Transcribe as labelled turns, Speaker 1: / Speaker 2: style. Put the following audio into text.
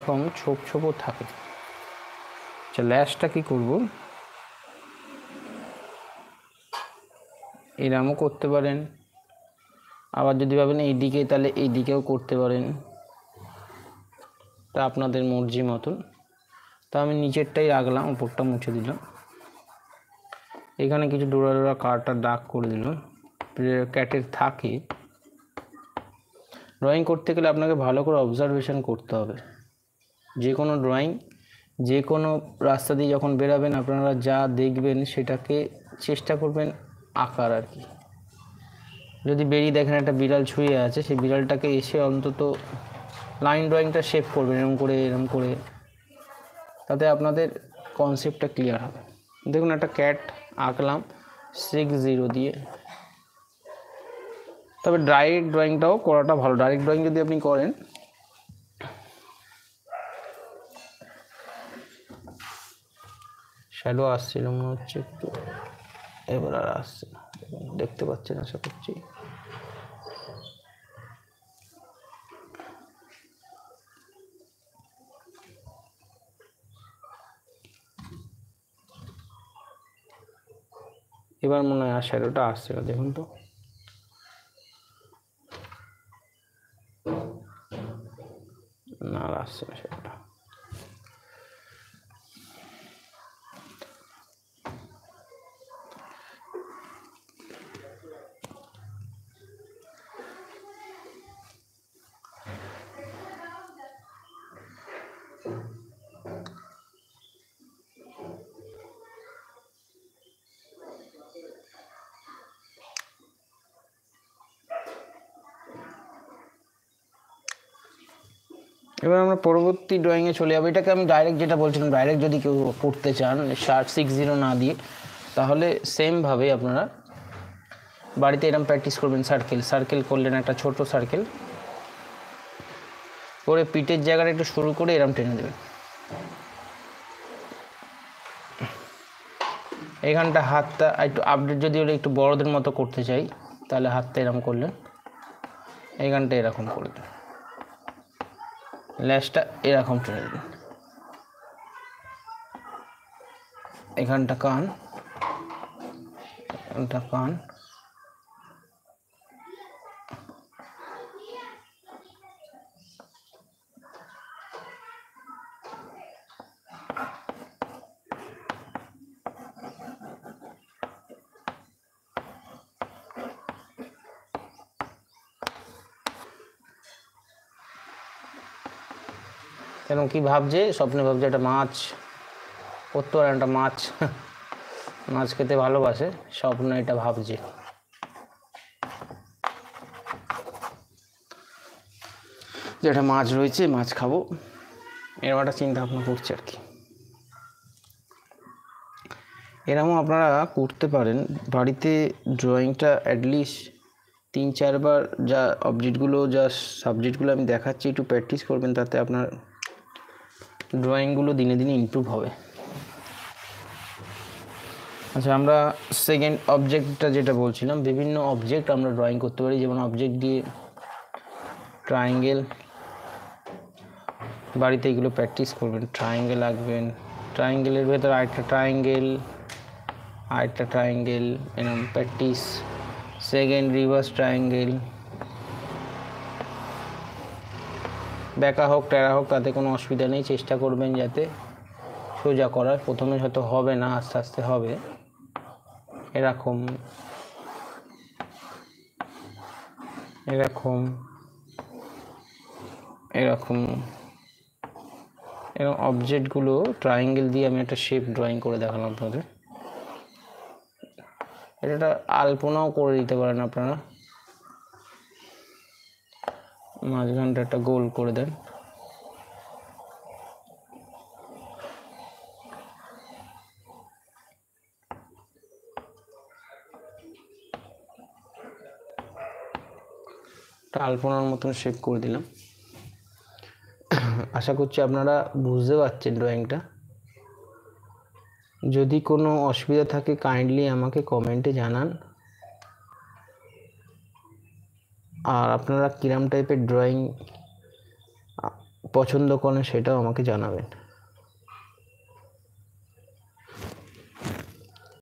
Speaker 1: এরকম ছোপ ছোপও থাকে। আচ্ছা, ল্যাশটা কি করব, এরকমও করতে পারেন, আবার যদি ভাবেন এইদিকে তাহলে এইদিকেও করতে পারেন, তা আপনাদের মর্জি মতন। তা আমি নিচেরটাই রাখলাম, উপরটা মুছে দিলাম। এখানে কিছু ডোরা ডোরা কাটার দাগ করে দিলাম, ক্যাটের থাকে। ড্রয়িং করতে গেলে আপনাকে ভালো করে অবজারভেশন করতে হবে। যে কোনো ড্রয়িং, যে কোনো রাস্তা দিয়ে যখন বেরাবেন আপনারা যা দেখবেন সেটাকে চেষ্টা করবেন আঁকার আর কি। যদি বেরিয়ে দেখেন একটা বিড়াল শুয়ে আছে, সেই বিড়ালটাকে এসে অন্তত লাইন ড্রয়িংটা শেপ করবেন এরকম করে এরকম করে, তাতে আপনাদের কনসেপ্টটা ক্লিয়ার হবে। দেখুন একটা ক্যাট আঁকলাম 6-0 দিয়ে। তবে ডাইরেক্ট ড্রয়িংটাও করাটা ভালো। ডাইরেক্ট ড্রয়িং যদি আপনি করেন, শ্যাডো আসছিল মনে হচ্ছে একটু, এবার আর আসছে না, দেখতে পাচ্ছেন আশা করছি। এবার মনে হয় আর শ্যাডোটা আসছে না, দেখুন তো। না, আর আসছে না শ্যাডোটা। এবার আমরা পরবর্তী ড্রয়িংয়ে চলে যাবো। এটাকে আমি ডাইরেক্ট যেটা বলছিলাম, ডাইরেক্ট যদি কেউ করতে চান 6-0 না দিয়ে, তাহলে সেমভাবে আপনারা বাড়িতে এরকম প্র্যাকটিস করবেন। সার্কেল করলেন, একটা ছোট সার্কেল করে পিঠের জায়গাটা একটু শুরু করে এরকম টেনে দেবেন। এখানটা হাতটা একটু আপডেট, যদি ওটা একটু বড়দের মতো করতে চাই তাহলে হাতটা এরকম করলেন, এইখানটা এরকম করলেন, ল্যাশটা এরকম টেনে দেবেন, এখানটা কান, এখানটা কান, এবং কি ভাবছে, স্বপ্নে ভাবছে একটা মাছ করতে পারে, একটা মাছ মাছ খেতে ভালোবাসে, স্বপ্ন এটা ভাবছে যে একটা মাছ রয়েছে, মাছ খাবো, এরকম একটা চিন্তা ভাবনা করছে আর কি। এরকমও আপনারা করতে পারেন বাড়িতে। ড্রয়িংটা অ্যাটলিস্ট 3-4 বার, যা অবজেক্টগুলো, যা সাবজেক্টগুলো আমি দেখাচ্ছি একটু প্র্যাকটিস করবেন, তাতে আপনার ড্রয়িংগুলো দিনে দিনে ইমপ্রুভ হবে। আচ্ছা, আমরা সেকেন্ড অবজেক্টটা যেটা বলছিলাম, বিভিন্ন অবজেক্ট আমরা ড্রয়িং করতে পারি। যেমন অবজেক্ট দিয়ে ট্রায়াঙ্গেল, বাড়িতে এগুলো প্র্যাকটিস করবেন। ট্রায়াঙ্গেল আঁকবেন, ট্রায়াঙ্গেলের ভেতর আরেকটা ট্রায়াঙ্গেল এরকম প্র্যাকটিস। সেকেন্ড রিভার্স ট্রায়াঙ্গেল, বেঁকা হোক টেরা হোক তাতে কোনো অসুবিধা নেই, চেষ্টা করবেন যাতে সোজা করার। প্রথমে হয়তো হবে না, আস্তে আস্তে হবে। এরকম এরকম এরকম এরকম অবজেক্টগুলো ট্রায়াঙ্গেল দিয়ে আমি একটা শেপ ড্রয়িং করে দেখালাম আপনাদের। এটা আলপনাও করে দিতে পারেন আপনারা, মাঝখানটা একটা গোল করে দেন। একটা আলপনার মতন শেপ করে দিলাম। আশা করছি আপনারা বুঝতে পারছেন ড্রয়িংটা। যদি কোনো অসুবিধা থাকে কাইন্ডলি আমাকে কমেন্টে জানান। আর আপনারা কিরম টাইপের ড্রয়িং পছন্দ করেন সেটাও আমাকে জানাবেন।